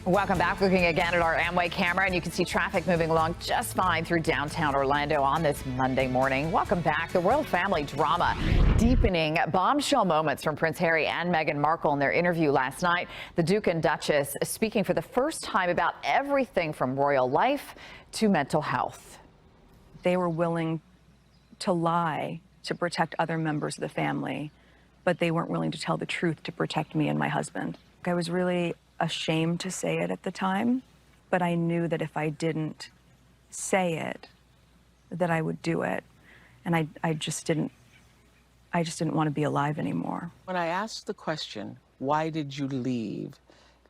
Welcome back. Looking again at our Amway camera, and you can see traffic moving along just fine through downtown Orlando on this Monday morning. Welcome back. The royal family drama deepening. Bombshell moments from Prince Harry and Meghan Markle in their interview last night. The Duke and Duchess speaking for the first time about everything from royal life to mental health. They were willing to lie to protect other members of the family, but they weren't willing to tell the truth to protect me and my husband. I was really ashamed to say it at the time, but I knew that if I didn't say it, that I would do it. And I just didn't want to be alive anymore. When I asked the question, why did you leave?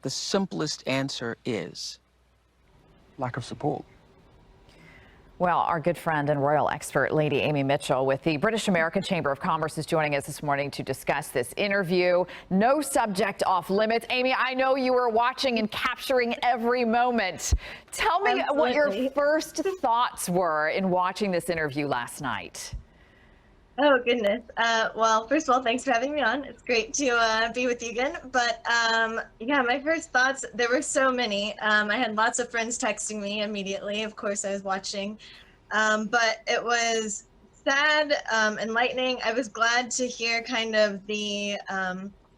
The simplest answer is lack of support. Well, our good friend and royal expert, Lady Amy Mitchell with the British American Chamber of Commerce is joining us this morning to discuss this interview. No subject off limits. Amy, I know you were watching and capturing every moment. Tell me what your first thoughts were in watching this interview last night. Oh, goodness. Well, first of all, thanks for having me on. It's great to be with you again. But yeah, my first thoughts, there were so many. I had lots of friends texting me immediately. Of course, I was watching. But it was sad, enlightening. I was glad to hear kind of the,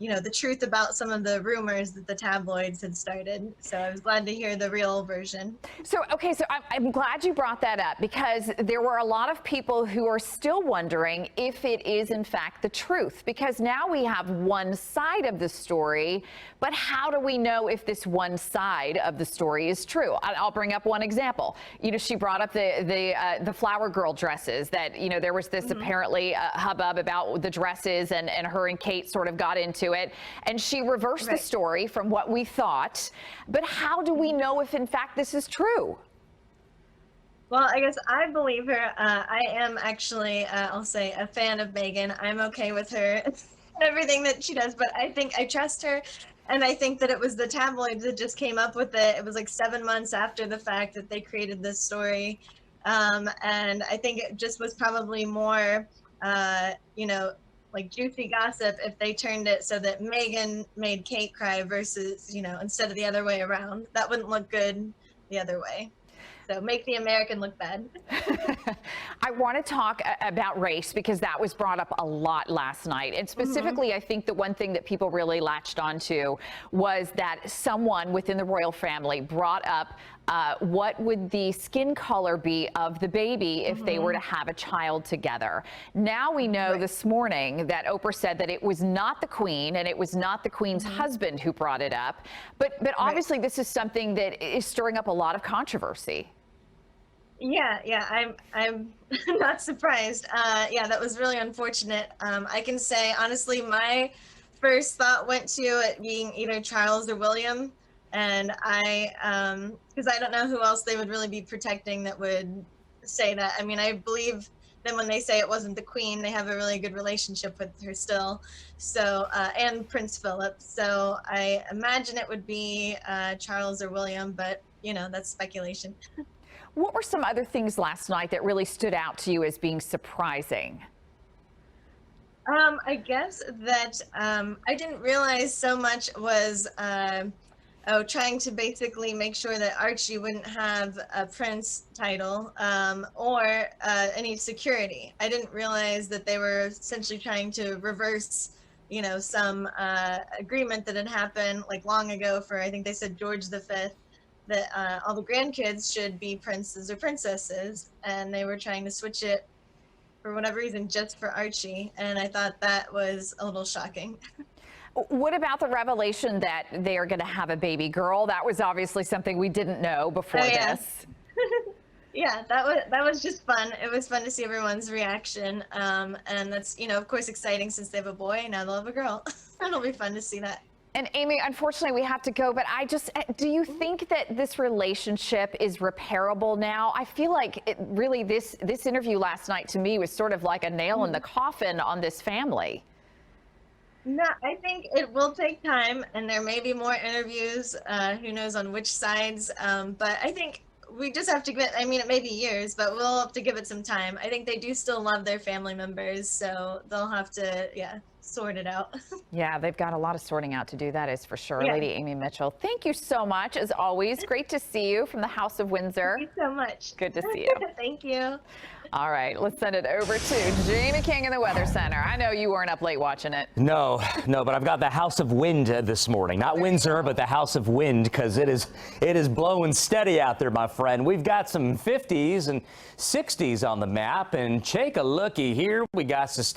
the truth about some of the rumors that the tabloids had started. So I was glad to hear the real version. So, okay, so I'm glad you brought that up, because there were a lot of people who are still wondering if it is in fact the truth, because now we have one side of the story, but how do we know if this one side of the story is true? I'll bring up one example. You know, she brought up the flower girl dresses that, you know, there was this apparently hubbub about the dresses, and her and Kate sort of got into it, and she reversed the story from what we thought. But how do we know if in fact this is true? Well, I guess I believe her. I am actually, I'll say, a fan of Meghan. I'm okay with her and everything that she does, but I think I trust her. And I think that it was the tabloids that just came up with it. It was like 7 months after the fact that they created this story. And I think it just was probably more, like juicy gossip if they turned it so that Meghan made Kate cry versus, instead of the other way around. That wouldn't look good the other way. So make the American look bad. I want to talk about race, because that was brought up a lot last night. And specifically, I think the one thing that people really latched onto was that someone within the royal family brought up what would the skin color be of the baby if they were to have a child together. Now we know this morning that Oprah said that it was not the Queen, and it was not the Queen's husband who brought it up. But obviously this is something that is stirring up a lot of controversy. Yeah, I'm not surprised. Yeah, that was really unfortunate. I can say, honestly, my first thought went to it being either Charles or William. And because I don't know who else they would really be protecting that would say that. I mean, I believe them when they say it wasn't the Queen. They have a really good relationship with her still. So, and Prince Philip. So I imagine it would be Charles or William, but, that's speculation. What were some other things last night that really stood out to you as being surprising? I guess that I didn't realize so much was trying to basically make sure that Archie wouldn't have a prince title or any security. I didn't realize that they were essentially trying to reverse, some agreement that had happened like long ago for, I think they said George V, that all the grandkids should be princes or princesses, and they were trying to switch it for whatever reason just for Archie, and I thought that was a little shocking. What about the revelation that they are going to have a baby girl? That was obviously something we didn't know before this. Yeah, that was just fun. It was fun to see everyone's reaction, and that's, of course, exciting since they have a boy, now they'll have a girl. It'll be fun to see that. And Amy, unfortunately, we have to go, but do you think that this relationship is repairable now? I feel like really this interview last night to me was sort of like a nail in the coffin on this family. No, I think it will take time, and there may be more interviews, who knows on which sides, but I think we just have to give it, I mean, it may be years, but we'll have to give it some time. I think they do still love their family members, so they'll have to, sort it out. Yeah, they've got a lot of sorting out to do, that is for sure. Yeah. Lady Amy Mitchell, thank you so much, as always. Great to see you from the House of Windsor. Thank you so much. Good to see you. Thank you. All right, let's send it over to Jamie King in the Weather Center. I know you weren't up late watching it. No, but I've got the House of Wind this morning. Not Windsor, but the House of Wind, because it is blowing steady out there, my friend. We've got some 50s and 60s on the map, and take a looky here. We got sustained